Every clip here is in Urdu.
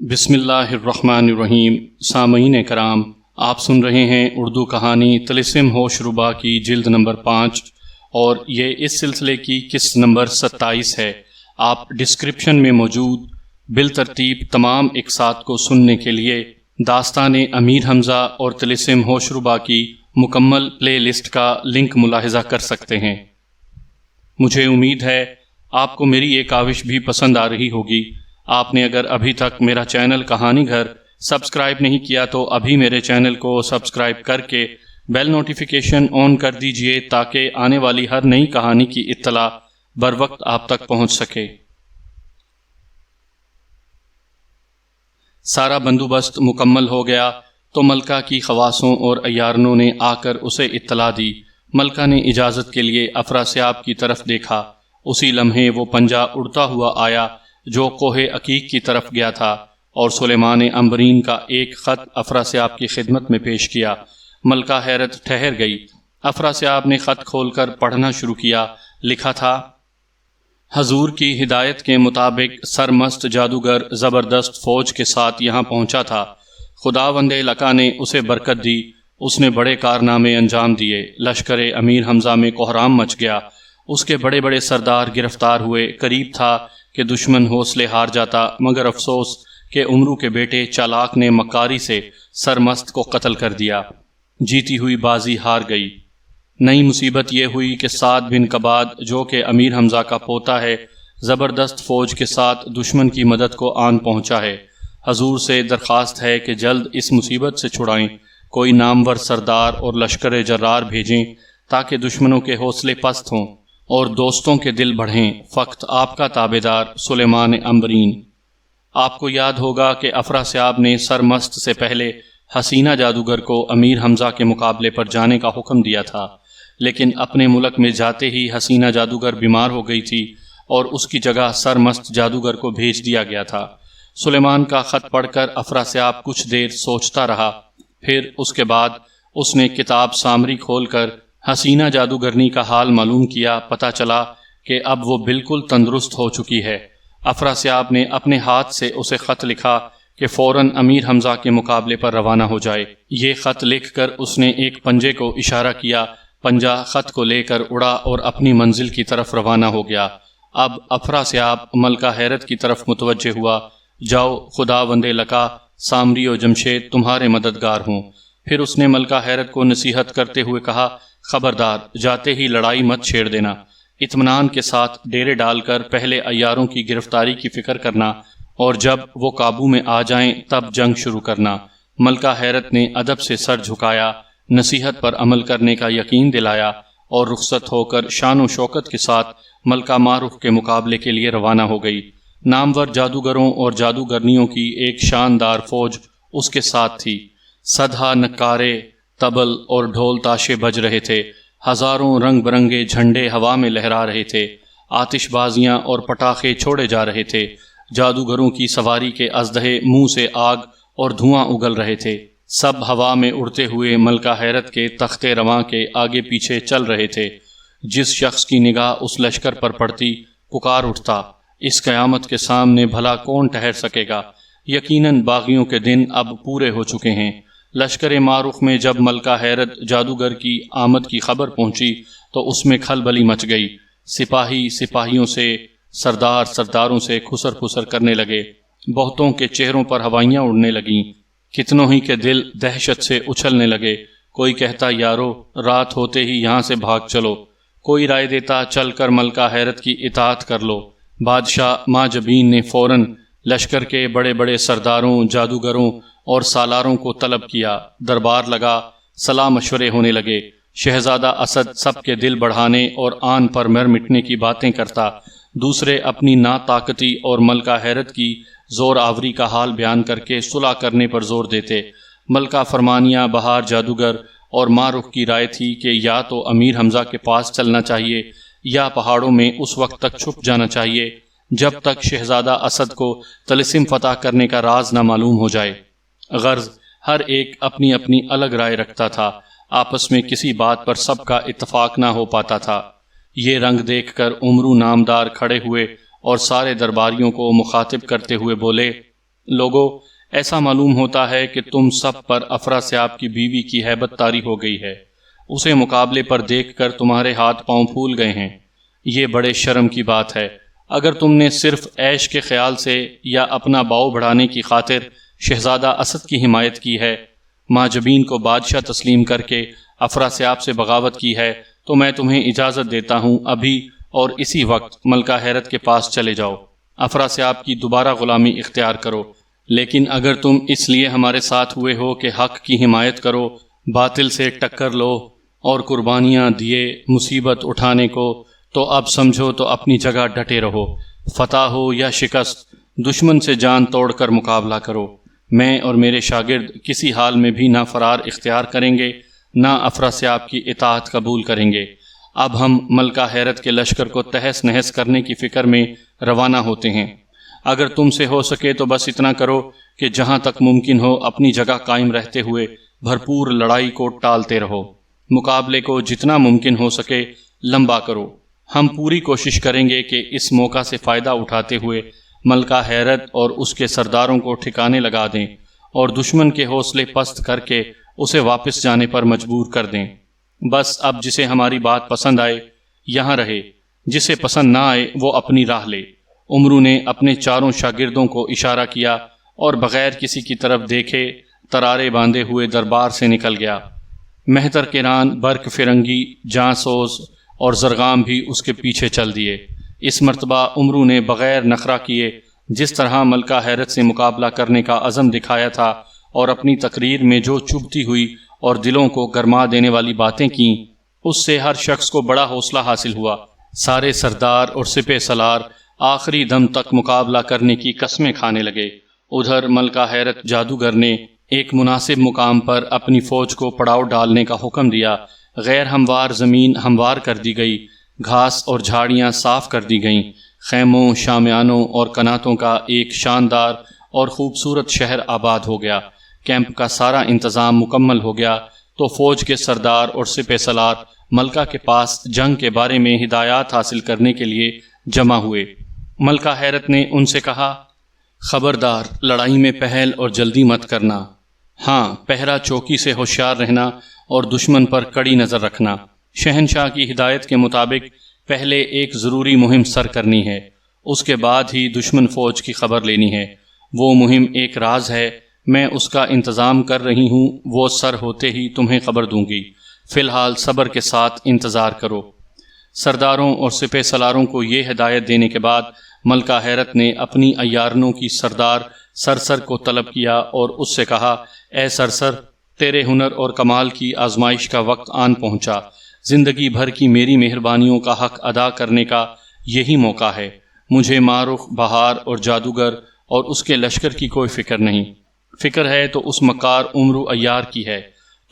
بسم اللہ الرحمن الرحیم۔ سامعین کرام، آپ سن رہے ہیں اردو کہانی طلسم ہوش ربا کی جلد نمبر 5 اور یہ اس سلسلے کی قسط نمبر 27 ہے۔ آپ ڈسکرپشن میں موجود بالترتیب تمام اقساط کو سننے کے لیے داستان امیر حمزہ اور طلسم ہوش ربا کی مکمل پلے لسٹ کا لنک ملاحظہ کر سکتے ہیں۔ مجھے امید ہے آپ کو میری یہ کاوش بھی پسند آ رہی ہوگی۔ آپ نے اگر ابھی تک میرا چینل کہانی گھر سبسکرائب نہیں کیا تو ابھی میرے چینل کو سبسکرائب کر کے بیل نوٹیفیکیشن آن کر دیجئے تاکہ آنے والی ہر نئی کہانی کی اطلاع بر وقت آپ تک پہنچ سکے۔ سارا بندوبست مکمل ہو گیا تو ملکہ کی خواصوں اور عیارنوں نے آ کر اسے اطلاع دی۔ ملکہ نے اجازت کے لیے افراسیاب کی طرف دیکھا۔ اسی لمحے وہ پنجہ اڑتا ہوا آیا جو کوہ عقیق کی طرف گیا تھا اور سلیمان عنبرین کا ایک خط افراسیاب کی خدمت میں پیش کیا۔ ملکہ حیرت ٹھہر گئی۔ افراسیاب نے خط کھول کر پڑھنا شروع کیا۔ لکھا تھا: حضور کی ہدایت کے مطابق سرمست جادوگر زبردست فوج کے ساتھ یہاں پہنچا تھا۔ خداوند لقا نے اسے برکت دی۔ اس نے بڑے کارنامے انجام دیے۔ لشکر امیر حمزہ میں کوہرام مچ گیا۔ اس کے بڑے بڑے سردار گرفتار ہوئے۔ قریب تھا کہ دشمن حوصلے ہار جاتا، مگر افسوس کہ عمرو کے بیٹے چالاک نے مکاری سے سرمست کو قتل کر دیا۔ جیتی ہوئی بازی ہار گئی۔ نئی مصیبت یہ ہوئی کہ سعد بن کباد جو کہ امیر حمزہ کا پوتا ہے، زبردست فوج کے ساتھ دشمن کی مدد کو آن پہنچا ہے۔ حضور سے درخواست ہے کہ جلد اس مصیبت سے چھڑائیں۔ کوئی نامور سردار اور لشکر جرار بھیجیں تاکہ دشمنوں کے حوصلے پست ہوں اور دوستوں کے دل بڑھیں۔ فقط آپ کا تابعدار سلیمان عنبرین۔ آپ کو یاد ہوگا کہ افراسیاب نے سرمست سے پہلے حسینہ جادوگر کو امیر حمزہ کے مقابلے پر جانے کا حکم دیا تھا، لیکن اپنے ملک میں جاتے ہی حسینہ جادوگر بیمار ہو گئی تھی اور اس کی جگہ سرمست جادوگر کو بھیج دیا گیا تھا۔ سلیمان کا خط پڑھ کر افراسیاب کچھ دیر سوچتا رہا، پھر اس کے بعد اس نے کتاب سامری کھول کر حسینہ جادوگرنی کا حال معلوم کیا۔ پتہ چلا کہ اب وہ بالکل تندرست ہو چکی ہے۔ افراسیاب نے اپنے ہاتھ سے اسے خط لکھا کہ فوراً امیر حمزہ کے مقابلے پر روانہ ہو جائے۔ یہ خط لکھ کر اس نے ایک پنجے کو اشارہ کیا۔ پنجہ خط کو لے کر اڑا اور اپنی منزل کی طرف روانہ ہو گیا۔ اب افراسیاب ملکہ حیرت کی طرف متوجہ ہوا۔ جاؤ، خداوند لقا، سامری و جمشید تمہارے مددگار ہوں۔ پھر اس نے ملکہ حیرت کو نصیحت کرتے ہوئے کہا: خبردار، جاتے ہی لڑائی مت چھیڑ دینا۔ اطمینان کے ساتھ ڈیرے ڈال کر پہلے عیاروں کی گرفتاری کی فکر کرنا اور جب وہ قابو میں آ جائیں تب جنگ شروع کرنا۔ ملکہ حیرت نے ادب سے سر جھکایا، نصیحت پر عمل کرنے کا یقین دلایا اور رخصت ہو کر شان و شوکت کے ساتھ ملکہ معروف کے مقابلے کے لیے روانہ ہو گئی۔ نامور جادوگروں اور جادوگرنیوں کی ایک شاندار فوج اس کے ساتھ تھی۔ سدھا نکارے، طبل اور ڈھول تاشے بج رہے تھے۔ ہزاروں رنگ برنگے جھنڈے ہوا میں لہرا رہے تھے۔ آتش بازیاں اور پٹاخے چھوڑے جا رہے تھے۔ جادوگروں کی سواری کے اژدہے منہ سے آگ اور دھواں اگل رہے تھے۔ سب ہوا میں اڑتے ہوئے ملکہ حیرت کے تخت رواں کے آگے پیچھے چل رہے تھے۔ جس شخص کی نگاہ اس لشکر پر پڑتی پکار اٹھتا: اس قیامت کے سامنے بھلا کون ٹھہر سکے گا؟ یقیناً باغیوں کے دن اب پورے ہو چکے ہیں۔ لشکر معروف میں جب ملکہ حیرت جادوگر کی آمد کی خبر پہنچی تو اس میں کھلبلی مچ گئی۔ سپاہی سپاہیوں سے، سردار سرداروں سے خسر پھسر کرنے لگے۔ بہتوں کے چہروں پر ہوائیاں اڑنے لگیں۔ کتنوں ہی کے دل دہشت سے اچھلنے لگے۔ کوئی کہتا: یارو، رات ہوتے ہی یہاں سے بھاگ چلو۔ کوئی رائے دیتا: چل کر ملکہ حیرت کی اطاعت کر لو۔ بادشاہ ماجبین نے فوراً لشکر کے بڑے بڑے سرداروں، جادوگروں اور سالاروں کو طلب کیا۔ دربار لگا، صلاح مشورے ہونے لگے۔ شہزادہ اسد سب کے دل بڑھانے اور آن پر مر مٹنے کی باتیں کرتا، دوسرے اپنی ناطاقتی اور ملکہ حیرت کی زور آوری کا حال بیان کر کے صلح کرنے پر زور دیتے۔ ملکہ فرمانیہ بہار جادوگر اور معروف کی رائے تھی کہ یا تو امیر حمزہ کے پاس چلنا چاہیے یا پہاڑوں میں اس وقت تک چھپ جانا چاہیے جب تک شہزادہ اسد کو طلسم فتح کرنے کا راز نہ معلوم ہو جائے۔ غرض ہر ایک اپنی اپنی الگ رائے رکھتا تھا۔ آپس میں کسی بات پر سب کا اتفاق نہ ہو پاتا تھا۔ یہ رنگ دیکھ کر عمرو نامدار کھڑے ہوئے اور سارے درباریوں کو مخاطب کرتے ہوئے بولے: لوگو، ایسا معلوم ہوتا ہے کہ تم سب پر افراسیاب کی بیوی کی ہیبت طاری ہو گئی ہے۔ اسے مقابلے پر دیکھ کر تمہارے ہاتھ پاؤں پھول گئے ہیں۔ یہ بڑے شرم کی بات ہے۔ اگر تم نے صرف عیش کے خیال سے یا اپنا باؤ بڑھانے کی خاطر شہزادہ اسد کی حمایت کی ہے، ماجبین کو بادشاہ تسلیم کر کے افراسیاب سے بغاوت کی ہے، تو میں تمہیں اجازت دیتا ہوں ابھی اور اسی وقت ملکہ حیرت کے پاس چلے جاؤ، افراسیاب کی دوبارہ غلامی اختیار کرو۔ لیکن اگر تم اس لیے ہمارے ساتھ ہوئے ہو کہ حق کی حمایت کرو، باطل سے ٹکر لو اور قربانیاں دیے مصیبت اٹھانے کو، تو اب سمجھو تو اپنی جگہ ڈٹے رہو۔ فتح ہو یا شکست، دشمن سے جان توڑ کر مقابلہ کرو۔ میں اور میرے شاگرد کسی حال میں بھی نہ فرار اختیار کریں گے، نہ افراسیاب کی اطاعت قبول کریں گے۔ اب ہم ملکہ حیرت کے لشکر کو تہس نہس کرنے کی فکر میں روانہ ہوتے ہیں۔ اگر تم سے ہو سکے تو بس اتنا کرو کہ جہاں تک ممکن ہو اپنی جگہ قائم رہتے ہوئے بھرپور لڑائی کو ٹالتے رہو۔ مقابلے کو جتنا ممکن ہو سکے لمبا کرو۔ ہم پوری کوشش کریں گے کہ اس موقع سے فائدہ اٹھاتے ہوئے ملکہ حیرت اور اس کے سرداروں کو ٹھکانے لگا دیں اور دشمن کے حوصلے پست کر کے اسے واپس جانے پر مجبور کر دیں۔ بس اب جسے ہماری بات پسند آئے یہاں رہے، جسے پسند نہ آئے وہ اپنی راہ لے۔ عمرو نے اپنے چاروں شاگردوں کو اشارہ کیا اور بغیر کسی کی طرف دیکھے ترارے باندھے ہوئے دربار سے نکل گیا۔ مہتر کران، برق فرنگی، جاں سوز اور زرغام بھی اس کے پیچھے چل دیے۔ اس مرتبہ عمرو نے بغیر نخرہ کیے جس طرح ملکہ حیرت سے مقابلہ کرنے کا عزم دکھایا تھا اور اپنی تقریر میں جو چبھتی ہوئی اور دلوں کو گرما دینے والی باتیں کیں، اس سے ہر شخص کو بڑا حوصلہ حاصل ہوا۔ سارے سردار اور سپہ سالار آخری دم تک مقابلہ کرنے کی قسمیں کھانے لگے۔ ادھر ملکہ حیرت جادوگر نے ایک مناسب مقام پر اپنی فوج کو پڑاؤ ڈالنے کا حکم دیا۔ غیر ہموار زمین ہموار کر دی گئی، گھاس اور جھاڑیاں صاف کر دی گئیں، خیموں، شامیانوں اور کناتوں کا ایک شاندار اور خوبصورت شہر آباد ہو گیا۔ کیمپ کا سارا انتظام مکمل ہو گیا تو فوج کے سردار اور سپہ سالار ملکہ کے پاس جنگ کے بارے میں ہدایات حاصل کرنے کے لیے جمع ہوئے۔ ملکہ حیرت نے ان سے کہا، خبردار، لڑائی میں پہل اور جلدی مت کرنا۔ ہاں، پہرا چوکی سے ہوشیار رہنا اور دشمن پر کڑی نظر رکھنا۔ شہنشاہ کی ہدایت کے مطابق پہلے ایک ضروری مہم سر کرنی ہے، اس کے بعد ہی دشمن فوج کی خبر لینی ہے۔ وہ مہم ایک راز ہے، میں اس کا انتظام کر رہی ہوں، وہ سر ہوتے ہی تمہیں خبر دوں گی۔ فی الحال صبر کے ساتھ انتظار کرو۔ سرداروں اور سپہ سالاروں کو یہ ہدایت دینے کے بعد ملکہ حیرت نے اپنی عیارنوں کی سردار سرسر کو طلب کیا اور اس سے کہا، اے سرسر، تیرے ہنر اور کمال کی آزمائش کا وقت آن پہنچا۔ زندگی بھر کی میری مہربانیوں کا حق ادا کرنے کا یہی موقع ہے۔ مجھے مارخ، بہار اور جادوگر اور اس کے لشکر کی کوئی فکر نہیں۔ فکر ہے تو اس مکار عمرو عیار کی ہے۔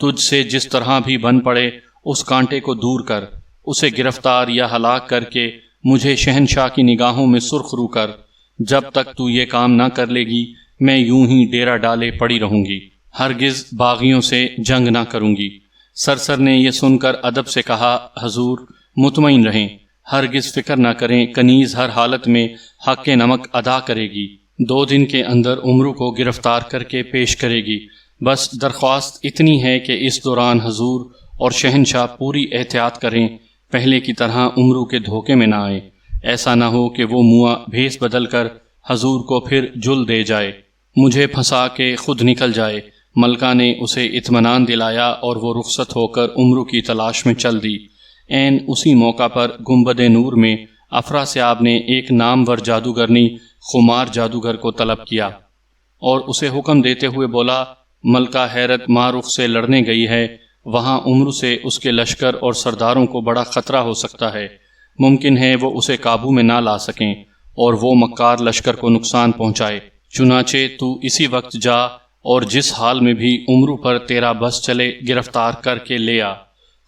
تجھ سے جس طرح بھی بن پڑے اس کانٹے کو دور کر، اسے گرفتار یا ہلاک کر کے مجھے شہنشاہ کی نگاہوں میں سرخ رو کر۔ جب تک تو یہ کام نہ کر لے گی میں یوں ہی ڈیرا ڈالے پڑی رہوں گی، ہرگز باغیوں سے جنگ نہ کروں گی۔ سرسر نے یہ سن کر ادب سے کہا، حضور مطمئن رہیں، ہرگز فکر نہ کریں، کنیز ہر حالت میں حق نمک ادا کرے گی۔ 2 دن کے اندر عمرو کو گرفتار کر کے پیش کرے گی۔ بس درخواست اتنی ہے کہ اس دوران حضور اور شہنشاہ پوری احتیاط کریں، پہلے کی طرح عمرو کے دھوکے میں نہ آئیں۔ ایسا نہ ہو کہ وہ منہ بھیس بدل کر حضور کو پھر جل دے جائے، مجھے پھنسا کے خود نکل جائے۔ ملکہ نے اسے اطمینان دلایا اور وہ رخصت ہو کر عمرو کی تلاش میں چل دی۔ عین اسی موقع پر گنبد نور میں افراسیاب نے ایک نامور جادوگرنی خمار جادوگر کو طلب کیا اور اسے حکم دیتے ہوئے بولا، ملکہ حیرت مارخ سے لڑنے گئی ہے، وہاں عمرو سے اس کے لشکر اور سرداروں کو بڑا خطرہ ہو سکتا ہے، ممکن ہے وہ اسے قابو میں نہ لا سکیں اور وہ مکار لشکر کو نقصان پہنچائے۔ چنانچہ تو اسی وقت جا اور جس حال میں بھی عمرو پر تیرا بس چلے گرفتار کر کے لے آ۔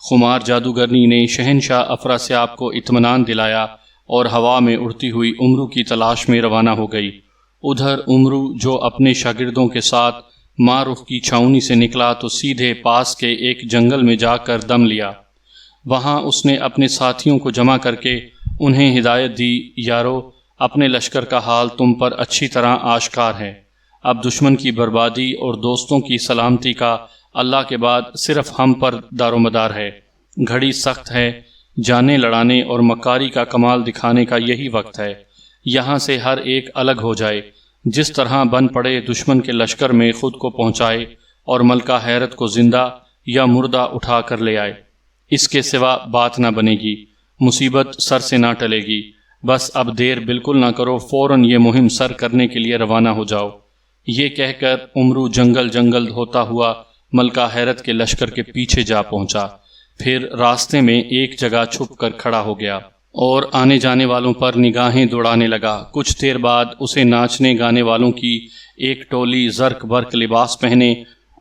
خمار جادوگرنی نے شہنشاہ افراسیاب کو اطمینان دلایا اور ہوا میں اڑتی ہوئی عمرو کی تلاش میں روانہ ہو گئی۔ ادھر عمرو جو اپنے شاگردوں کے ساتھ مارخ کی چھاؤنی سے نکلا تو سیدھے پاس کے ایک جنگل میں جا کر دم لیا۔ وہاں اس نے اپنے ساتھیوں کو جمع کر کے انہیں ہدایت دی، یارو اپنے لشکر کا حال تم پر اچھی طرح آشکار ہے، اب دشمن کی بربادی اور دوستوں کی سلامتی کا اللہ کے بعد صرف ہم پر دار و مدار ہے۔ گھڑی سخت ہے، جانیں لڑانے اور مکاری کا کمال دکھانے کا یہی وقت ہے۔ یہاں سے ہر ایک الگ ہو جائے، جس طرح بن پڑے دشمن کے لشکر میں خود کو پہنچائے اور ملکہ حیرت کو زندہ یا مردہ اٹھا کر لے آئے۔ اس کے سوا بات نہ بنے گی، مصیبت سر سے نہ ٹلے گی۔ بس اب دیر بالکل نہ کرو، فوراً یہ مہم سر کرنے کے لیے روانہ ہو جاؤ۔ یہ کہہ کر عمرو جنگل جنگل ہوتا ہوا ملکہ حیرت کے لشکر کے پیچھے جا پہنچا، پھر راستے میں ایک جگہ چھپ کر کھڑا ہو گیا اور آنے جانے والوں پر نگاہیں دوڑانے لگا۔ کچھ دیر بعد اسے ناچنے گانے والوں کی ایک ٹولی زرق برق لباس پہنے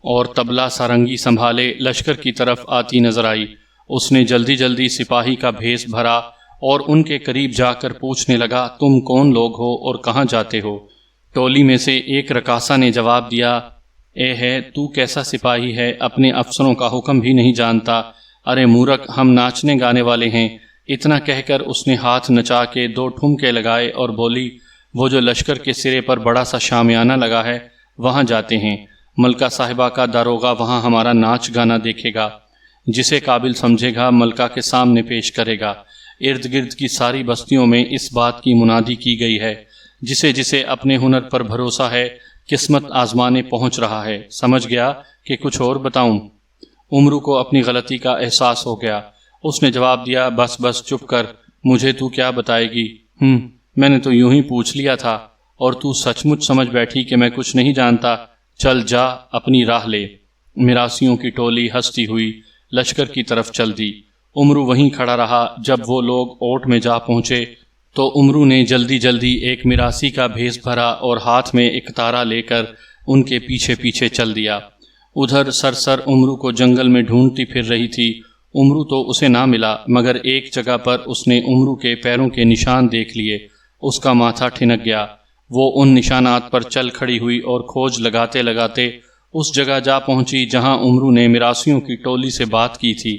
اور طبلہ سارنگی سنبھالے لشکر کی طرف آتی نظر آئی۔ اس نے جلدی جلدی سپاہی کا بھیس بھرا اور ان کے قریب جا کر پوچھنے لگا، تم کون لوگ ہو اور کہاں جاتے ہو؟ ٹولی میں سے ایک رقاصہ نے جواب دیا، اے ہے تو کیسا سپاہی ہے، اپنے افسروں کا حکم بھی نہیں جانتا؟ ارے مورک، ہم ناچنے گانے والے ہیں۔ اتنا کہہ کر اس نے ہاتھ نچا کے 2 ٹھمکے لگائے اور بولی، وہ جو لشکر کے سرے پر بڑا سا شامیانہ لگا ہے وہاں جاتے ہیں۔ ملکہ صاحبہ کا داروغہ وہاں ہمارا ناچ گانا دیکھے گا، جسے قابل سمجھے گا ملکہ کے سامنے پیش کرے گا۔ ارد گرد کی ساری بستیوں میں اس بات کی منادی کی گئی ہے، جسے جسے اپنے ہنر پر بھروسہ ہے قسمت آزمانے پہنچ رہا ہے۔ سمجھ گیا کہ کچھ اور بتاؤں؟ عمرو کو اپنی غلطی کا احساس ہو گیا۔ اس نے جواب دیا، بس بس چپ کر، مجھے تو کیا بتائے گی؟ میں نے تو یوں ہی پوچھ لیا تھا، اور تو سچ مچ سمجھ بیٹھی کہ میں کچھ نہیں جانتا۔ چل جا اپنی راہ لے۔ مراسیوں کی ٹولی ہنستی ہوئی لشکر کی طرف چل دی۔ عمرو وہیں کھڑا رہا۔ جب وہ لوگ اوٹ میں جا پہنچے تو عمرو نے جلدی جلدی ایک مراسی کا بھیس بھرا اور ہاتھ میں ایک تارا لے کر ان کے پیچھے پیچھے چل دیا۔ ادھر سرسر عمرو کو جنگل میں ڈھونڈتی پھر رہی تھی۔ عمرو تو اسے نہ ملا، مگر ایک جگہ پر اس نے عمرو کے پیروں کے نشان دیکھ لیے۔ اس کا ماتھا ٹھنک گیا۔ وہ ان نشانات پر چل کھڑی ہوئی اور کھوج لگاتے لگاتے اس جگہ جا پہنچی جہاں عمرو نے مراسیوں کی ٹولی سے بات کی تھی۔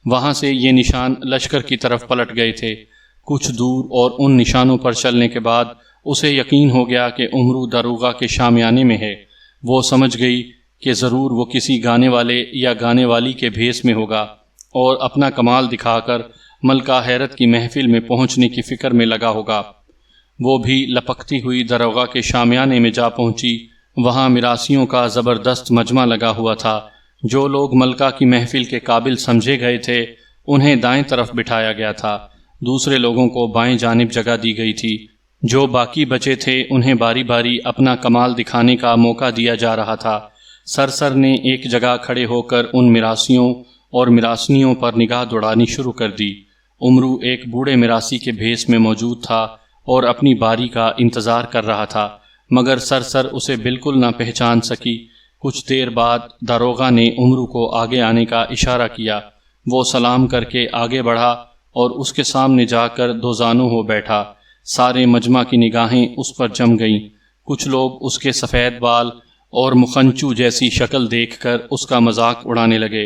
وہاں سے یہ نشان لشکر کی طرف پلٹ گئے تھے۔ کچھ دور اور ان نشانوں پر چلنے کے بعد اسے یقین ہو گیا کہ عمرو داروغہ کے شامیانے میں ہے۔ وہ سمجھ گئی کہ ضرور وہ کسی گانے والے یا گانے والی کے بھیس میں ہوگا اور اپنا کمال دکھا کر ملکہ حیرت کی محفل میں پہنچنے کی فکر میں لگا ہوگا۔ وہ بھی لپکتی ہوئی داروغہ کے شامیانے میں جا پہنچی۔ وہاں مراسیوں کا زبردست مجمع لگا ہوا تھا۔ جو لوگ ملکہ کی محفل کے قابل سمجھے گئے تھے انہیں دائیں طرف بٹھایا گیا تھا، دوسرے لوگوں کو بائیں جانب جگہ دی گئی تھی۔ جو باقی بچے تھے انہیں باری باری اپنا کمال دکھانے کا موقع دیا جا رہا تھا۔ سرسر نے ایک جگہ کھڑے ہو کر ان مراسیوں اور مراسنیوں پر نگاہ دوڑانی شروع کر دی۔ عمرو ایک بوڑھے مراسی کے بھیس میں موجود تھا اور اپنی باری کا انتظار کر رہا تھا، مگر سرسر اسے بالکل نہ پہچان سکی۔ کچھ دیر بعد داروغہ نے عمرو کو آگے آنے کا اشارہ کیا۔ وہ سلام کر کے آگے بڑھا اور اس کے سامنے جا کر دوزانوں ہو بیٹھا۔ سارے مجمع کی نگاہیں اس پر جم گئیں۔ کچھ لوگ اس کے سفید بال اور مخنچو جیسی شکل دیکھ کر اس کا مذاق اڑانے لگے۔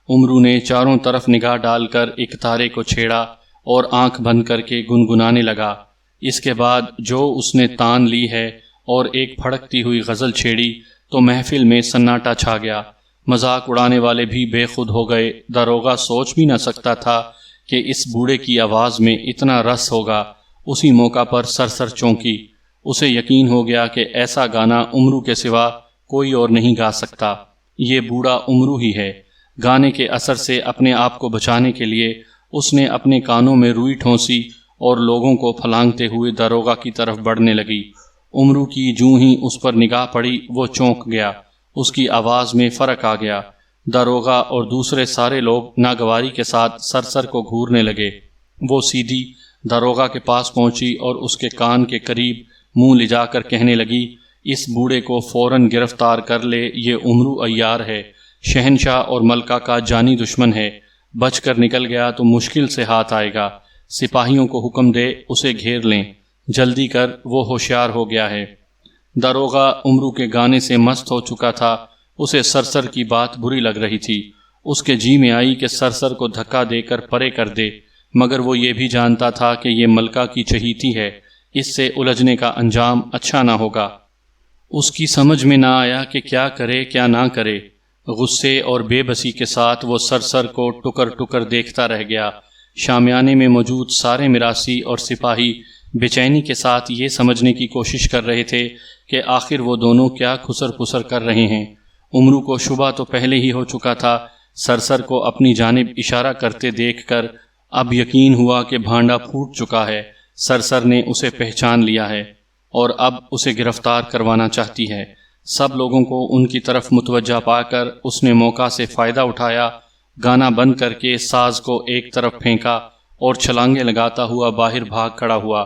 عمرو نے چاروں طرف نگاہ ڈال کر ایک تارے کو چھیڑا اور آنکھ بند کر کے گنگنانے لگا۔ اس کے بعد جو اس نے تان لی ہے اور ایک پھڑکتی ہوئی غزل چھیڑی تو محفل میں سناٹا چھا گیا۔ مذاق اڑانے والے بھی بے خود ہو گئے۔ داروغہ سوچ بھی نہ سکتا تھا کہ اس بوڑھے کی آواز میں اتنا رس ہوگا۔ اسی موقع پر سرسر چونکی۔ اسے یقین ہو گیا کہ ایسا گانا عمرو کے سوا کوئی اور نہیں گا سکتا۔ یہ بوڑھا عمرو ہی ہے۔ گانے کے اثر سے اپنے آپ کو بچانے کے لیے اس نے اپنے کانوں میں روئی ٹھونسی اور لوگوں کو پھلانگتے ہوئے داروغہ کی طرف بڑھنے لگی۔ عمرو کی جوں ہی اس پر نگاہ پڑی وہ چونک گیا۔ اس کی آواز میں فرق آ گیا۔ داروغہ اور دوسرے سارے لوگ ناگواری کے ساتھ سرسر کو گھورنے لگے۔ وہ سیدھی داروغہ کے پاس پہنچی اور اس کے کان کے قریب منہ لے جا کر کہنے لگی، اس بوڑھے کو فوراً گرفتار کر لے، یہ عمرو عیار ہے، شہنشاہ اور ملکہ کا جانی دشمن ہے، بچ کر نکل گیا تو مشکل سے ہاتھ آئے گا، سپاہیوں کو حکم دے اسے گھیر لیں، جلدی کر وہ ہوشیار ہو گیا ہے۔ داروغہ عمرو کے گانے سے مست ہو چکا تھا، اسے سرسر کی بات بری لگ رہی تھی۔ اس کے جی میں آئی کہ سرسر کو دھکا دے کر پرے کر دے، مگر وہ یہ بھی جانتا تھا کہ یہ ملکہ کی چہیتی ہے، اس سے الجھنے کا انجام اچھا نہ ہوگا۔ اس کی سمجھ میں نہ آیا کہ کیا کرے کیا نہ کرے۔ غصے اور بے بسی کے ساتھ وہ سرسر کو ٹکر ٹکر دیکھتا رہ گیا۔ شامیانے میں موجود سارے مراسی اور سپاہی بے چینی کے ساتھ یہ سمجھنے کی کوشش کر رہے تھے کہ آخر وہ دونوں کیا کھسر پسر کر رہے ہیں۔ امرو کو شبہ تو پہلے ہی ہو چکا تھا۔ سرسر کو اپنی جانب اشارہ کرتے دیکھ کر اب یقین ہوا کہ بھانڈا پھوٹ چکا ہے۔ سرسر نے اسے پہچان لیا ہے اور اب اسے گرفتار کروانا چاہتی ہے۔ سب لوگوں کو ان کی طرف متوجہ پا کر اس نے موقع سے فائدہ اٹھایا، گانا بند کر کے ساز کو ایک طرف پھینکا اور چھلانگیں لگاتا ہوا باہر بھاگ کھڑا ہوا۔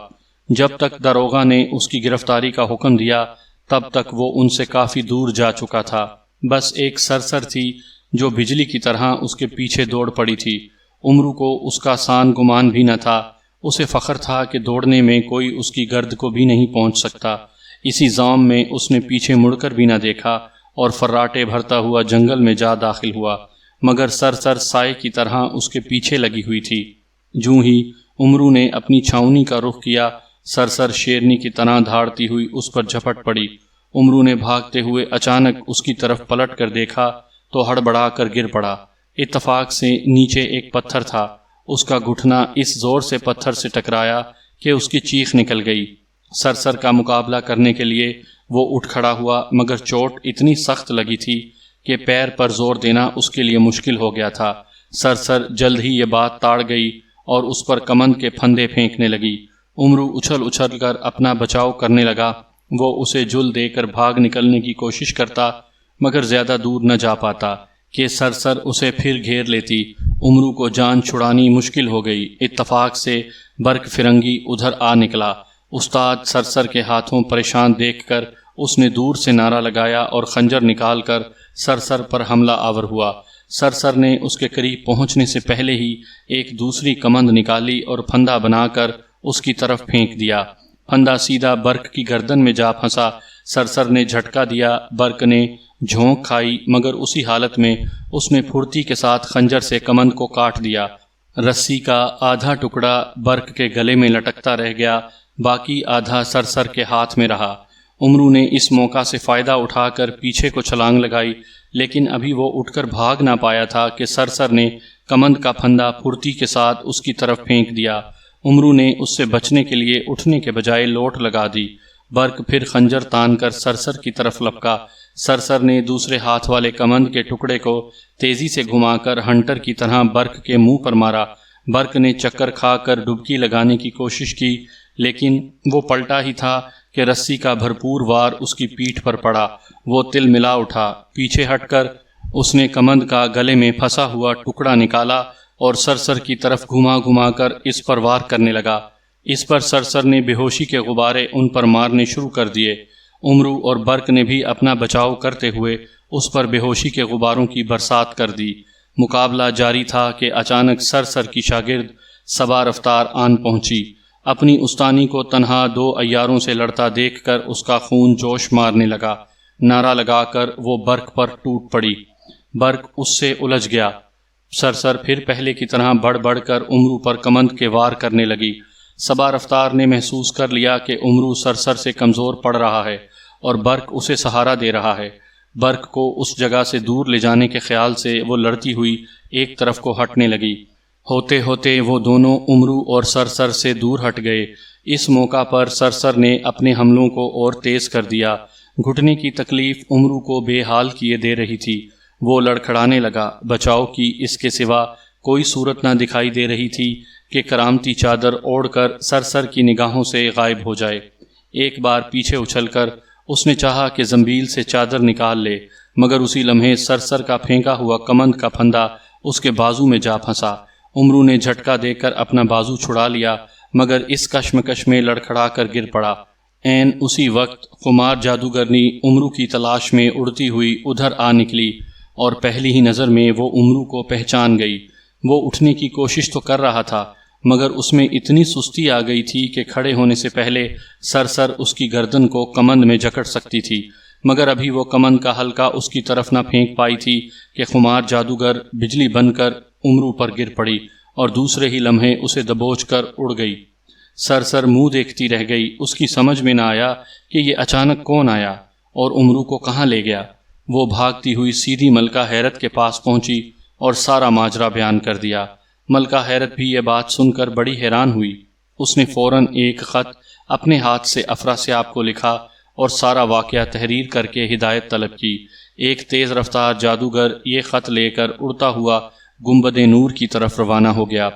جب تک داروغہ نے اس کی گرفتاری کا حکم دیا تب تک وہ ان سے کافی دور جا چکا تھا۔ بس ایک سرسر تھی جو بجلی کی طرح اس کے پیچھے دوڑ پڑی تھی۔ امرو کو اس کا سان گمان بھی نہ تھا۔ اسے فخر تھا کہ دوڑنے میں کوئی اس کی گرد کو بھی نہیں پہنچ سکتا۔ اسی ضام میں اس نے پیچھے مڑ کر بھی نہ دیکھا اور فراٹے بھرتا ہوا جنگل میں جا داخل ہوا، مگر سرسر سائے کی طرح اس کے پیچھے لگی ہوئی تھی۔ جوں ہی امرو نے اپنی چھاؤنی کا رخ کیا، سرسر شیرنی کی طرح دھاڑتی ہوئی اس پر جھپٹ پڑی۔ امرو نے بھاگتے ہوئے اچانک اس کی طرف پلٹ کر دیکھا تو ہڑبڑا کر گر پڑا۔ اتفاق سے نیچے ایک پتھر تھا۔ اس کا گھٹنا اس زور سے پتھر سے ٹکرایا کہ اس کی چیخ نکل گئی۔ سرسر کا مقابلہ کرنے کے لیے وہ اٹھ کھڑا ہوا، مگر چوٹ اتنی سخت لگی تھی کہ پیر پر زور دینا اس کے لیے مشکل ہو گیا تھا۔ سرسر جلد ہی یہ بات تاڑ گئی اور اس پر کمند کے پھندے پھینکنے لگی۔ امرو اچھل اچھل کر اپنا بچاؤ کرنے لگا۔ وہ اسے جل دے کر بھاگ نکلنے کی کوشش کرتا، مگر زیادہ دور نہ جا پاتا کہ سرسر اسے پھر گھیر لیتی۔ امرو کو جان چھڑانی مشکل ہو گئی۔ اتفاق سے برق فرنگی ادھر آ نکلا۔ استاد سرسر کے ہاتھوں پریشان دیکھ کر اس نے دور سے نعرہ لگایا اور خنجر نکال کر سرسر پر حملہ آور ہوا۔ سرسر نے اس کے قریب پہنچنے سے پہلے ہی ایک دوسری کمند نکالی اور پھندا بنا کر اس کی طرف پھینک دیا۔ پھندا سیدھا برق کی گردن میں جا پھنسا۔ سرسر نے جھٹکا دیا، برق نے جھونک کھائی، مگر اسی حالت میں اس نے پھرتی کے ساتھ خنجر سے کمند کو کاٹ دیا۔ رسی کا آدھا ٹکڑا برق کے گلے میں لٹکتا رہ گیا، باقی آدھا سرسر کے ہاتھ میں رہا۔ امرو نے اس موقع سے فائدہ اٹھا کر پیچھے کو چھلانگ لگائی، لیکن ابھی وہ اٹھ کر بھاگ نہ پایا تھا کہ سرسر نے کمند کا پھندا پھرتی کے ساتھ اس کی طرف پھینک دیا۔ امرو نے اس سے بچنے کے لیے اٹھنے کے بجائے لوٹ لگا دی۔ برق پھر خنجر تان کر سرسر کی طرف لپکا۔ سرسر نے دوسرے ہاتھ والے کمند کے ٹکڑے کو تیزی سے گھما کر ہنٹر کی طرح برق کے منہ پر مارا۔ برق نے چکر کھا کر ڈبکی لگانے کی کوشش کی، لیکن وہ پلٹا ہی تھا کہ رسی کا بھرپور وار اس کی پیٹھ پر پڑا۔ وہ تل ملا اٹھا۔ پیچھے ہٹ کر اس نے کمند کا گلے میں پھنسا ہوا ٹکڑا نکالا اور سرسر کی طرف گھما گھما کر اس پر وار کرنے لگا۔ اس پر سرسر نے بے ہوشی کے غبارے ان پر مارنے شروع کر دیے۔ امرو اور برق نے بھی اپنا بچاؤ کرتے ہوئے اس پر بے ہوشی کے غباروں کی برسات کر دی۔ مقابلہ جاری تھا کہ اچانک سرسر کی شاگرد صبا رفتار آن پہنچی۔ اپنی استانی کو تنہا 2 عیاروں سے لڑتا دیکھ کر اس کا خون جوش مارنے لگا۔ نعرہ لگا کر وہ برق پر ٹوٹ پڑی۔ برق اس سے الجھ گیا۔ سرسر پھر پہلے کی طرح بڑھ بڑھ کر امرو پر کمند کے وار کرنے لگی۔ صبا رفتار نے محسوس کر لیا کہ امرو سرسر سے کمزور پڑ رہا ہے اور برق اسے سہارا دے رہا ہے۔ برق کو اس جگہ سے دور لے جانے کے خیال سے وہ لڑتی ہوئی ایک طرف کو ہٹنے لگی۔ ہوتے ہوتے وہ دونوں امرو اور سرسر سے دور ہٹ گئے۔ اس موقع پر سرسر نے اپنے حملوں کو اور تیز کر دیا۔ گھٹنے کی تکلیف امرو کو بے حال کیے دے رہی تھی۔ وہ لڑکھڑانے لگا۔ بچاؤ کی اس کے سوا کوئی صورت نہ دکھائی دے رہی تھی کہ کرامتی چادر اوڑھ کر سرسر کی نگاہوں سے غائب ہو جائے۔ ایک بار پیچھے اچھل کر اس نے چاہا کہ زنبیل سے چادر نکال لے، مگر اسی لمحے سرسر کا پھینکا ہوا کمند کا پھندا اس کے بازو میں جا پھنسا۔ امرو نے جھٹکا دے کر اپنا بازو چھڑا لیا، مگر اس کشمکش میں لڑکھڑا کر گر پڑا۔ عین اسی وقت خمار جادوگرنی امرو کی تلاش میں اڑتی ہوئی ادھر آ نکلی اور پہلی ہی نظر میں وہ امرو کو پہچان گئی۔ وہ اٹھنے کی کوشش تو کر رہا تھا، مگر اس میں اتنی سستی آ گئی تھی کہ کھڑے ہونے سے پہلے سرسر اس کی گردن کو کمند میں جکڑ سکتی تھی، مگر ابھی وہ کمند کا حلقہ اس کی طرف نہ پھینک پائی تھی کہ خمار جادوگر بجلی بن کر امرو پر گر پڑی اور دوسرے ہی لمحے اسے دبوچ کر اڑ گئی۔ سرسر منہ دیکھتی رہ گئی۔ اس کی سمجھ میں نہ آیا کہ یہ اچانک کون آیا۔ اور عمرو کو کہاں لے گیا؟ وہ بھاگتی ہوئی سیدھی ملکہ حیرت کے پاس پہنچی اور سارا ماجرا بیان کر دیا۔ ملکہ حیرت بھی یہ بات سن کر بڑی حیران ہوئی۔ اس نے فوراً ایک خط اپنے ہاتھ سے افراسیاب کو لکھا اور سارا واقعہ تحریر کر کے ہدایت طلب کی۔ ایک تیز رفتار جادوگر یہ خط لے کر اڑتا ہوا گنبد نور کی طرف روانہ ہو گیا۔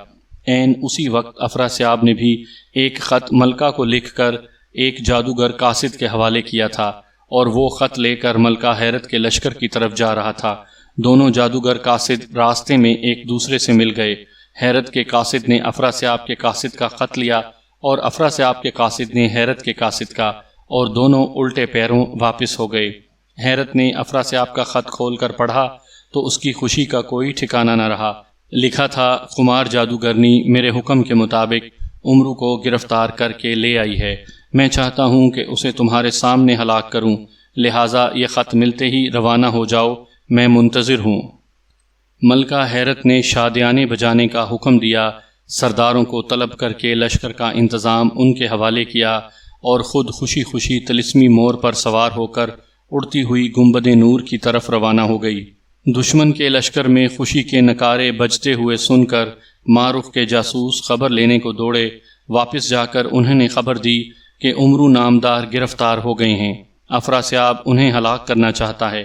عین اسی وقت افراسیاب نے بھی ایک خط ملکہ کو لکھ کر ایک جادوگر قاصد کے حوالے کیا تھا اور وہ خط لے کر ملکہ حیرت کے لشکر کی طرف جا رہا تھا۔ دونوں جادوگر قاصد راستے میں ایک دوسرے سے مل گئے۔ حیرت کے قاصد نے افراسیاب کے قاصد کا خط لیا اور افراسیاب کے قاصد نے حیرت کے قاصد کا، اور دونوں الٹے پیروں واپس ہو گئے۔ حیرت نے افراسیاب کا خط کھول کر پڑھا تو اس کی خوشی کا کوئی ٹھکانہ نہ رہا۔ لکھا تھا، خمار جادوگرنی میرے حکم کے مطابق عمرو کو گرفتار کر کے لے آئی ہے۔ میں چاہتا ہوں کہ اسے تمہارے سامنے ہلاک کروں، لہٰذا یہ خط ملتے ہی روانہ ہو جاؤ، میں منتظر ہوں۔ ملکہ حیرت نے شادیانے بجانے کا حکم دیا، سرداروں کو طلب کر کے لشکر کا انتظام ان کے حوالے کیا اور خود خوشی خوشی طلسمی مور پر سوار ہو کر اڑتی ہوئی گنبد نور کی طرف روانہ ہو گئی۔ دشمن کے لشکر میں خوشی کے نعرے بجتے ہوئے سن کر معروف کے جاسوس خبر لینے کو دوڑے۔ واپس جا کر انہوں نے خبر دی کہ عمرو نامدار گرفتار ہو گئے ہیں، افراسیاب انہیں ہلاک کرنا چاہتا ہے۔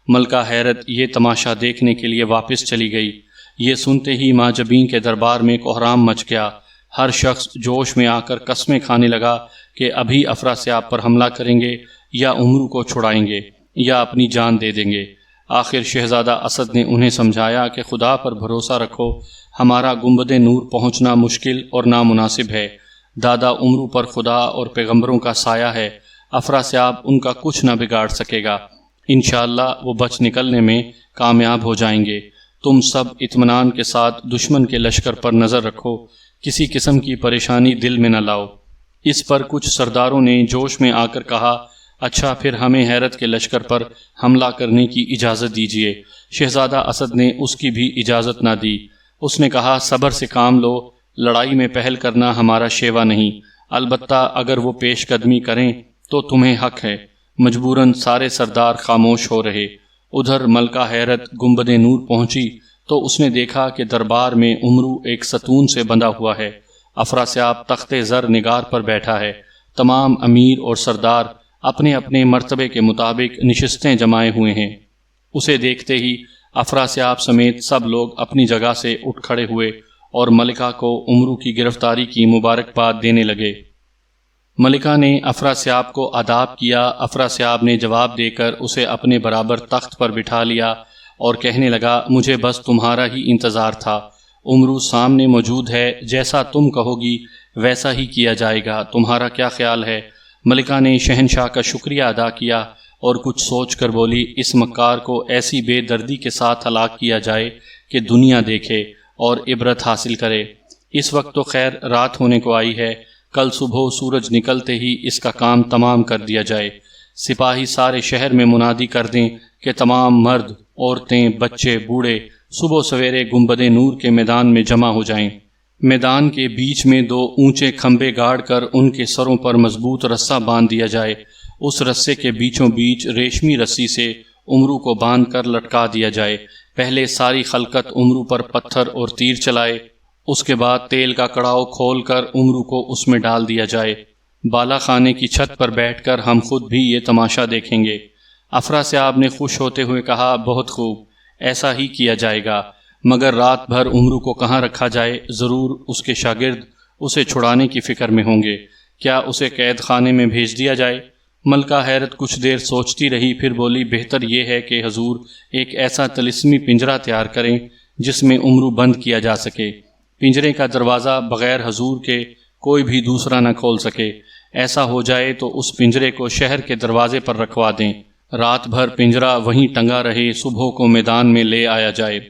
ملکہ حیرت یہ تماشا دیکھنے کے لیے واپس چلی گئی۔ یہ سنتے ہی ماجبین کے دربار میں کوہرام مچ گیا۔ ہر شخص جوش میں آ کر قسمیں کھانے لگا کہ ابھی افراسیاب پر حملہ کریں گے یا عمرو کو چھڑائیں گے یا اپنی جان دے دیں گے۔ آخر شہزادہ اسد نے انہیں سمجھایا کہ خدا پر بھروسہ رکھو، ہمارا گنبد نور پہنچنا مشکل اور نامناسب ہے۔ دادا عمرو پر خدا اور پیغمبروں کا سایہ ہے، افراسیاب ان کا کچھ نہ بگاڑ سکے گا۔ انشاءاللہ وہ بچ نکلنے میں کامیاب ہو جائیں گے۔ تم سب اطمینان کے ساتھ دشمن کے لشکر پر نظر رکھو، کسی قسم کی پریشانی دل میں نہ لاؤ۔ اس پر کچھ سرداروں نے جوش میں آ کر کہا، اچھا پھر ہمیں حیرت کے لشکر پر حملہ کرنے کی اجازت دیجیے۔ شہزادہ اسد نے اس کی بھی اجازت نہ دی۔ اس نے کہا، صبر سے کام لو، لڑائی میں پہل کرنا ہمارا شیوا نہیں، البتہ اگر وہ پیش قدمی کریں تو تمہیں حق ہے۔ مجبوراً سارے سردار خاموش ہو رہے۔ ادھر ملکہ حیرت گنبد نور پہنچی تو اس نے دیکھا کہ دربار میں عمرو ایک ستون سے بندھا ہوا ہے، افراسیاب تخت زر نگار پر بیٹھا ہے۔ تمام امیر اور سردار اپنے اپنے مرتبے کے مطابق نشستیں جمائے ہوئے ہیں۔ اسے دیکھتے ہی افراسیاب سمیت سب لوگ اپنی جگہ سے اٹھ کھڑے ہوئے اور ملکہ کو عمرو کی گرفتاری کی مبارکباد دینے لگے۔ ملکہ نے افراسیاب کو آداب کیا۔ افراسیاب نے جواب دے کر اسے اپنے برابر تخت پر بٹھا لیا اور کہنے لگا، مجھے بس تمہارا ہی انتظار تھا۔ عمرو سامنے موجود ہے، جیسا تم کہو گی ویسا ہی کیا جائے گا، تمہارا کیا خیال ہے؟ ملکہ نے شہنشاہ کا شکریہ ادا کیا اور کچھ سوچ کر بولی، اس مکار کو ایسی بے دردی کے ساتھ ہلاک کیا جائے کہ دنیا دیکھے اور عبرت حاصل کرے۔ اس وقت تو خیر رات ہونے کو آئی ہے، کل صبح سورج نکلتے ہی اس کا کام تمام کر دیا جائے۔ سپاہی سارے شہر میں منادی کر دیں کہ تمام مرد، عورتیں، بچے، بوڑھے صبح سویرے گنبد نور کے میدان میں جمع ہو جائیں۔ میدان کے بیچ میں 2 اونچے کھمبے گاڑ کر ان کے سروں پر مضبوط رسہ باندھ دیا جائے۔ اس رسے کے بیچوں بیچ ریشمی رسی سے عمرو کو باندھ کر لٹکا دیا جائے۔ پہلے ساری خلقت عمرو پر پتھر اور تیر چلائے، اس کے بعد تیل کا کڑاؤ کھول کر عمرو کو اس میں ڈال دیا جائے۔ بالا خانے کی چھت پر بیٹھ کر ہم خود بھی یہ تماشا دیکھیں گے۔ افراسیاب نے خوش ہوتے ہوئے کہا، بہت خوب، ایسا ہی کیا جائے گا، مگر رات بھر عمرو کو کہاں رکھا جائے؟ ضرور اس کے شاگرد اسے چھڑانے کی فکر میں ہوں گے، کیا اسے قید خانے میں بھیج دیا جائے؟ ملکہ حیرت کچھ دیر سوچتی رہی، پھر بولی، بہتر یہ ہے کہ حضور ایک ایسا طلسمی پنجرہ تیار کریں جس میں عمرو بند کیا جا سکے، پنجرے کا دروازہ بغیر حضور کے کوئی بھی دوسرا نہ کھول سکے۔ ایسا ہو جائے تو اس پنجرے کو شہر کے دروازے پر رکھوا دیں، رات بھر پنجرہ وہیں ٹنگا رہے، صبح کو میدان میں لے آیا جائے۔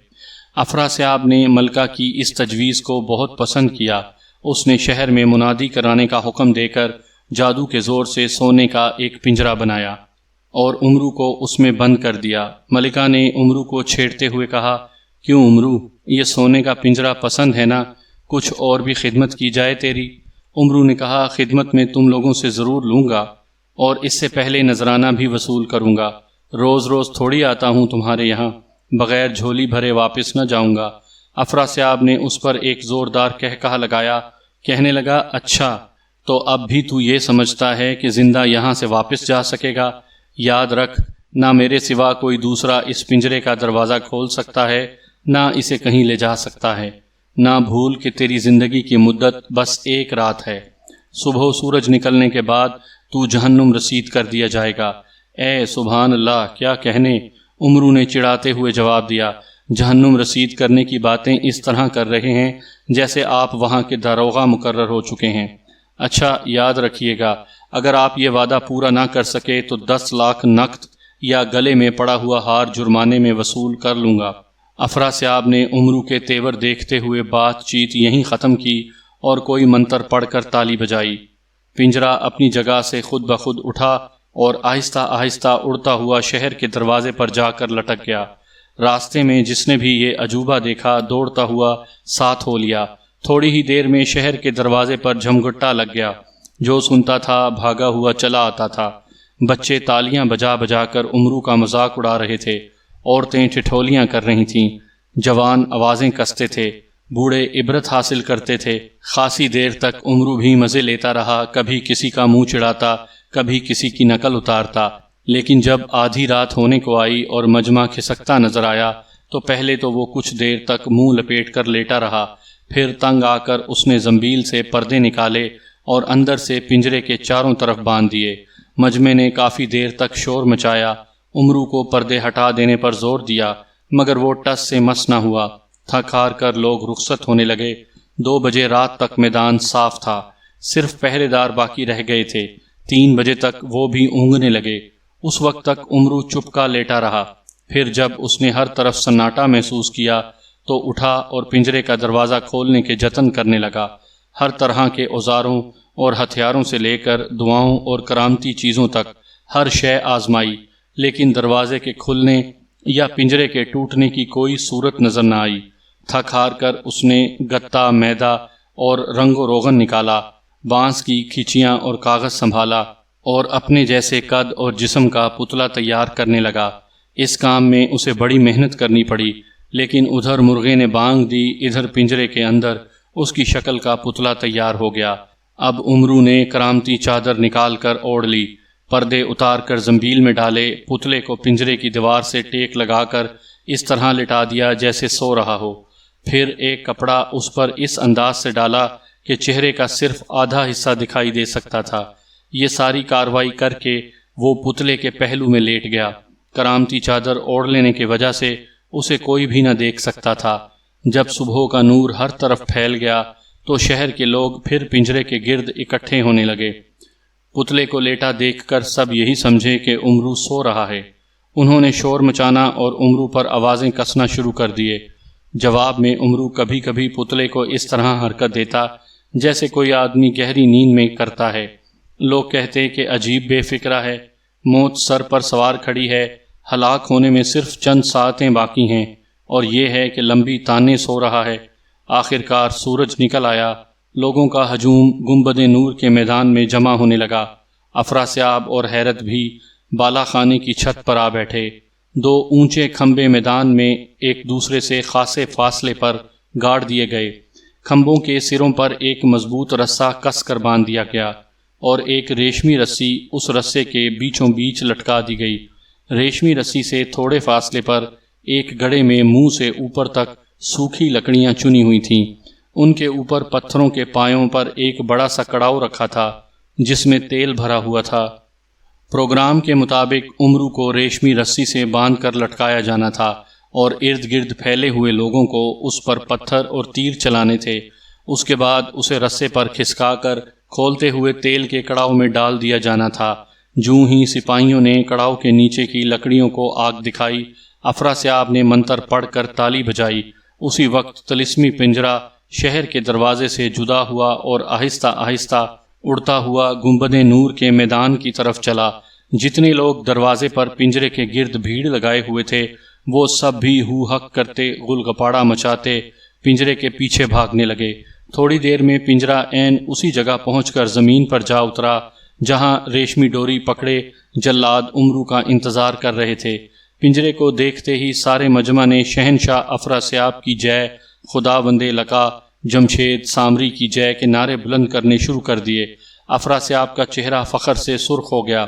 افراسیاب نے ملکہ کی اس تجویز کو بہت پسند کیا۔ اس نے شہر میں منادی کرانے کا حکم دے کر جادو کے زور سے سونے کا ایک پنجرہ بنایا اور عمرو کو اس میں بند کر دیا۔ ملکہ نے عمرو کو چھیڑتے ہوئے کہا، کیوں عمرو، یہ سونے کا پنجرہ پسند ہے نا؟ کچھ اور بھی خدمت کی جائے تیری؟ عمرو نے کہا، خدمت میں تم لوگوں سے ضرور لوں گا۔ اور اس سے پہلے نذرانہ بھی وصول کروں گا۔ روز روز تھوڑی آتا ہوں تمہارے یہاں، بغیر جھولی بھرے واپس نہ جاؤں گا۔ افراسیاب نے اس پر ایک زوردار کہا لگایا، کہنے لگا، اچھا تو اب بھی تو یہ سمجھتا ہے کہ زندہ یہاں سے واپس جا سکے گا؟ یاد رکھ، نہ میرے سوا کوئی دوسرا اس پنجرے کا دروازہ کھول سکتا ہے، نہ اسے کہیں لے جا سکتا ہے۔ نہ بھول کہ تیری زندگی کی مدت بس ایک رات ہے۔ صبح سورج نکلنے کے بعد تو جہنم رسید کر دیا جائے گا۔ اے سبحان اللہ، کیا کہنے! عمرو نے چڑھاتے ہوئے جواب دیا، جہنم رسید کرنے کی باتیں اس طرح کر رہے ہیں جیسے آپ وہاں کے داروغہ مقرر ہو چکے ہیں۔ اچھا یاد رکھیے گا، اگر آپ یہ وعدہ پورا نہ کر سکے تو 10 لاکھ نقد یا گلے میں پڑا ہوا ہار جرمانے میں وصول کر لوں گا۔ افراسیاب نے عمرو کے تیور دیکھتے ہوئے بات چیت یہیں ختم کی اور کوئی منتر پڑھ کر تالی بجائی۔ پنجرا اپنی جگہ سے خود بخود اٹھا اور آہستہ آہستہ اڑتا ہوا شہر کے دروازے پر جا کر لٹک گیا۔ راستے میں جس نے بھی یہ عجوبہ دیکھا دوڑتا ہوا ساتھ ہو لیا۔ تھوڑی ہی دیر میں شہر کے دروازے پر جھمگٹا لگ گیا۔ جو سنتا تھا بھاگا ہوا چلا آتا تھا۔ بچے تالیاں بجا بجا کر عمرو کا مذاق اڑا رہے تھے، عورتیں ٹھٹھولیاں کر رہی تھیں، جوان آوازیں کستے تھے، بوڑھے عبرت حاصل کرتے تھے۔ خاصی دیر تک عمرو بھی مزے لیتا رہا، کبھی کسی کا منہ چڑھاتا، کبھی کسی کی نقل اتارتا۔ لیکن جب آدھی رات ہونے کو آئی اور مجمع کھسکتا نظر آیا تو پہلے تو وہ کچھ دیر تک منہ لپیٹ کر لیٹا رہا، پھر تنگ آ کر اس نے زنبیل سے پردے نکالے اور اندر سے پنجرے کے چاروں طرف باندھ دیے۔ مجمع نے کافی دیر تک شور مچایا، عمرو کو پردے ہٹا دینے پر زور دیا، مگر وہ ٹس سے مس نہ ہوا۔ تھک ہار کر لوگ رخصت ہونے لگے۔ 2 بجے رات تک میدان صاف تھا، صرف پہرے دار باقی رہ گئے تھے۔ 3 بجے تک وہ بھی اونگنے لگے۔ اس وقت تک عمرو چپکا لیٹا رہا۔ پھر جب اس نے ہر طرف سناٹا محسوس کیا تو اٹھا اور پنجرے کا دروازہ کھولنے کے جتن کرنے لگا۔ ہر طرح کے اوزاروں اور ہتھیاروں سے لے کر دعاؤں اور کرامتی چیزوں تک ہر شے آزمائی، لیکن دروازے کے کھلنے یا پنجرے کے ٹوٹنے کی کوئی صورت نظر نہ آئی۔ تھک ہار کر اس نے گتا، میدا اور رنگ و روغن نکالا، بانس کی کھچیاں اور کاغذ سنبھالا اور اپنے جیسے قد اور جسم کا پتلا تیار کرنے لگا۔ اس کام میں اسے بڑی محنت کرنی پڑی، لیکن ادھر مرغے نے بانگ دی، ادھر پنجرے کے اندر اس کی شکل کا پتلا تیار ہو گیا۔ اب عمرو نے کرامتی چادر نکال کر اوڑھ لی، پردے اتار کر زنبیل میں ڈالے، پتلے کو پنجرے کی دیوار سے ٹیک لگا کر اس طرح لٹا دیا جیسے سو رہا ہو۔ پھر ایک کپڑا اس پر اس انداز سے ڈالا کہ چہرے کا صرف آدھا حصہ دکھائی دے سکتا تھا۔ یہ ساری کاروائی کر کے وہ پتلے کے پہلو میں لیٹ گیا۔ کرامتی چادر اوڑھ لینے کی وجہ سے اسے کوئی بھی نہ دیکھ سکتا تھا۔ جب صبح کا نور ہر طرف پھیل گیا تو شہر کے لوگ پھر پنجرے کے گرد اکٹھے ہونے لگے۔ پتلے کو لیٹا دیکھ کر سب یہی سمجھے کہ عمرو سو رہا ہے۔ انہوں نے شور مچانا اور عمرو پر آوازیں کسنا شروع کر دیے۔ جواب میں عمرو کبھی کبھی پتلے کو اس طرح حرکت دیتا جیسے کوئی آدمی گہری نیند میں کرتا ہے۔ لوگ کہتے کہ عجیب بے فکرہ ہے، موت سر پر سوار کھڑی ہے، ہلاک ہونے میں صرف چند ساعتیں باقی ہیں، اور یہ ہے کہ لمبی تانے سو رہا ہے۔ آخر کار سورج نکل آیا، لوگوں کا ہجوم گنبد نور کے میدان میں جمع ہونے لگا۔ افراسیاب اور حیرت بھی بالا خانے کی چھت پر آ بیٹھے۔ 2 اونچے کھمبے میدان میں ایک دوسرے سے خاصے فاصلے پر گاڑ دیے گئے۔ کھمبوں کے سروں پر ایک مضبوط رسہ کس کر باندھ دیا گیا اور ایک ریشمی رسی اس رسے کے بیچوں بیچ لٹکا دی گئی۔ ریشمی رسی سے تھوڑے فاصلے پر ایک گڑھے میں منہ سے اوپر تک سوکھی لکڑیاں چنی ہوئی تھیں۔ ان کے اوپر پتھروں کے پایوں پر ایک بڑا سا کڑاؤ رکھا تھا جس میں تیل بھرا ہوا تھا۔ پروگرام کے مطابق عمرو کو ریشمی رسی سے باندھ کر لٹکایا جانا تھا اور ارد گرد پھیلے ہوئے لوگوں کو اس پر پتھر اور تیر چلانے تھے۔ اس کے بعد اسے رسے پر کھسکا کر کھولتے ہوئے تیل کے کڑاؤ میں ڈال دیا جانا تھا۔ جوں ہی سپاہیوں نے کڑاؤ کے نیچے کی لکڑیوں کو آگ دکھائی، افراسیاب نے منتر پڑھ کر تالی بجائی۔ اسی وقت طلسمی پنجرا شہر کے دروازے سے جدا ہوا اور آہستہ آہستہ اڑتا ہوا گنبد نور کے میدان کی طرف چلا۔ جتنے لوگ دروازے پر پنجرے کے گرد بھیڑ لگائے ہوئے تھے وہ سب بھی ہو ہک کرتے، غل گپاڑا مچاتے پنجرے کے پیچھے بھاگنے لگے۔ تھوڑی دیر میں پنجرا عین اسی جگہ پہنچ کر زمین پر جا اترا جہاں ریشمی ڈوری پکڑے جلاد امرو کا انتظار کر رہے تھے۔ پنجرے کو دیکھتے ہی سارے مجمع نے شہنشاہ افراسیاب کی جے، خداوند لقا، جمشید سامری کی جے کے نعرے بلند کرنے شروع کر دیے۔ افراسیاب کا چہرہ فخر سے سرخ ہو گیا۔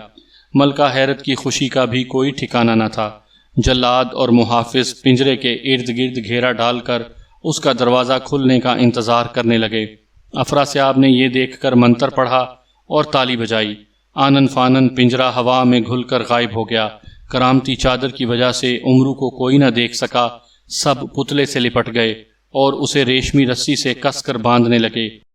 ملکہ حیرت کی خوشی کا بھی کوئی ٹھکانہ نہ تھا۔ جلاد اور محافظ پنجرے کے ارد گرد گھیرا ڈال کر اس کا دروازہ کھلنے کا انتظار کرنے لگے۔ افراسیاب نے یہ دیکھ کر منتر پڑھا اور تالی بجائی۔ آنن فانن پنجرہ ہوا میں گھل کر غائب ہو گیا۔ کرامتی چادر کی وجہ سے امرو کو کوئی نہ دیکھ سکا۔ سب پتلے سے لپٹ گئے اور اسے ریشمی رسی سے کس کر باندھنے لگے۔